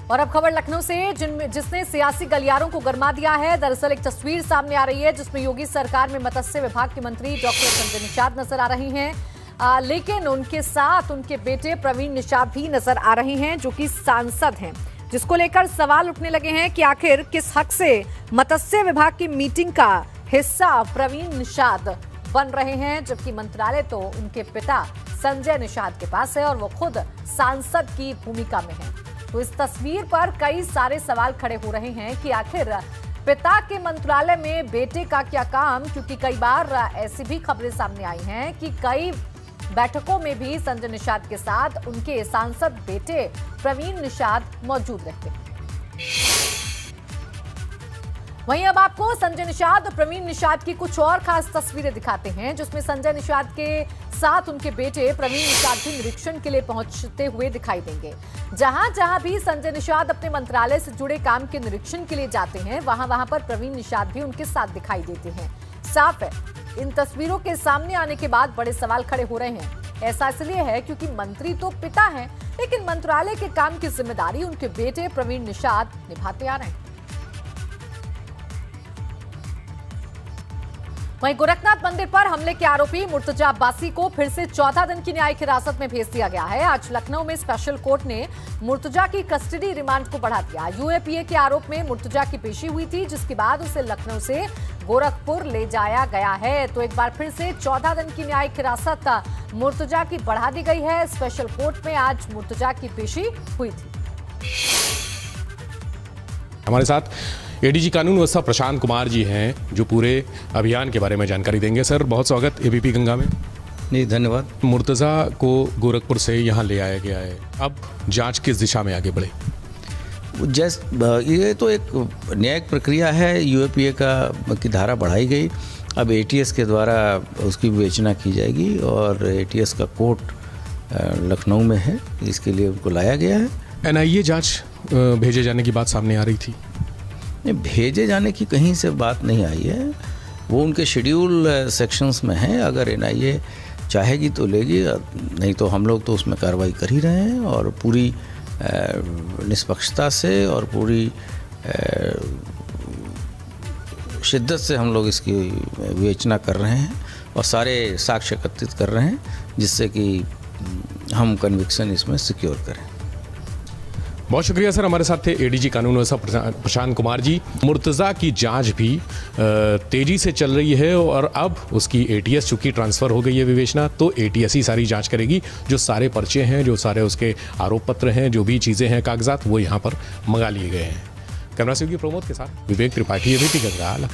और अब खबर लखनऊ से जिसने सियासी गलियारों को गरमा दिया है। दरअसल एक तस्वीर सामने आ रही है जिसमें योगी सरकार में मत्स्य विभाग के मंत्री डॉक्टर संजय निषाद नजर आ रही हैं, लेकिन उनके साथ उनके बेटे प्रवीण निषाद भी नजर आ रहे हैं जो कि सांसद हैं, जिसको लेकर सवाल उठने लगे हैं कि आखिर किस हक से मत्स्य विभाग की मीटिंग का हिस्सा प्रवीण निषाद बन रहे हैं, जबकि मंत्रालय तो उनके पिता संजय निषाद के पास है और वो खुद सांसद की भूमिका में है। तो इस तस्वीर पर कई सारे सवाल खड़े हो रहे हैं कि आखिर पिता के मंत्रालय में बेटे का क्या काम, क्योंकि कई बार ऐसी भी खबरें सामने आई हैं कि कई बैठकों में भी संजय निषाद के साथ उनके सांसद बेटे प्रवीण निषाद मौजूद रहते हैं। वहीं अब आपको संजय निषाद और प्रवीण निषाद की कुछ और खास तस्वीरें दिखाते हैं, जिसमें संजय निषाद के साथ उनके बेटे प्रवीण निषाद भी निरीक्षण के लिए पहुंचते हुए दिखाई देंगे। जहां जहां भी संजय निषाद अपने मंत्रालय से जुड़े काम के निरीक्षण के लिए जाते हैं, वहां पर प्रवीण निषाद भी उनके साथ दिखाई देते हैं। साफ है, इन तस्वीरों के सामने आने के बाद बड़े सवाल खड़े हो रहे हैं। ऐसा इसलिए है क्योंकि मंत्री तो पिता हैं, लेकिन मंत्रालय के काम की जिम्मेदारी उनके बेटे प्रवीण निषाद निभाते आ रहे हैं। वहीं गोरखनाथ मंदिर पर हमले के आरोपी मुर्तजा अब्बासी को फिर से 14 दिन की न्यायिक हिरासत में भेज दिया गया है। आज लखनऊ में स्पेशल कोर्ट ने मुर्तजा की कस्टडी रिमांड को बढ़ा दिया। यूएपीए के आरोप में मुर्तजा की पेशी हुई थी, जिसके बाद उसे लखनऊ से गोरखपुर ले जाया गया है। तो एक बार फिर से 14 दिन की न्यायिक हिरासत मुर्तजा की बढ़ा दी गई है। स्पेशल कोर्ट में आज मुर्तजा की पेशी हुई थी। हमारे साथ एडीजी कानून व्यवस्था प्रशांत कुमार जी हैं, जो पूरे अभियान के बारे में जानकारी देंगे। सर, बहुत स्वागत एबीपी गंगा में। जी धन्यवाद। मुर्तजा को गोरखपुर से यहाँ ले आया गया है, अब जांच किस दिशा में आगे बढ़े? ये तो एक न्यायिक प्रक्रिया है। यूएपीए की धारा बढ़ाई गई, अब एटीएस के द्वारा उसकी विवेचना की जाएगी और एटीएस का कोर्ट लखनऊ में है, इसके लिए उनको लाया गया है। एनआईए जांच भेजे जाने की बात सामने आ रही थी। भेजे जाने की कहीं से बात नहीं आई है, वो उनके शेड्यूल सेक्शंस में है। अगर एनआईए चाहेगी तो लेगी, नहीं तो हम लोग तो उसमें कार्रवाई कर ही रहे हैं और पूरी निष्पक्षता से और पूरी शिद्दत से हम लोग इसकी विवेचना कर रहे हैं और सारे साक्ष्य एकत्रित कर रहे हैं, जिससे कि हम कन्विक्शन इसमें सिक्योर करें। बहुत शुक्रिया सर। हमारे साथ थे एडीजी कानून व्यवस्था प्रशांत कुमार जी। मुर्तजा की जांच भी तेजी से चल रही है और अब उसकी एटीएस चूंकि ट्रांसफर हो गई है विवेचना, तो एटीएस ही सारी जांच करेगी। जो सारे पर्चे हैं, जो सारे उसके आरोप पत्र हैं, जो भी चीज़ें हैं, कागजात, वो यहाँ पर मंगा लिए गए हैं। कैमरा से प्रमोद के साथ विवेक त्रिपाठी, एबीपी गंगा।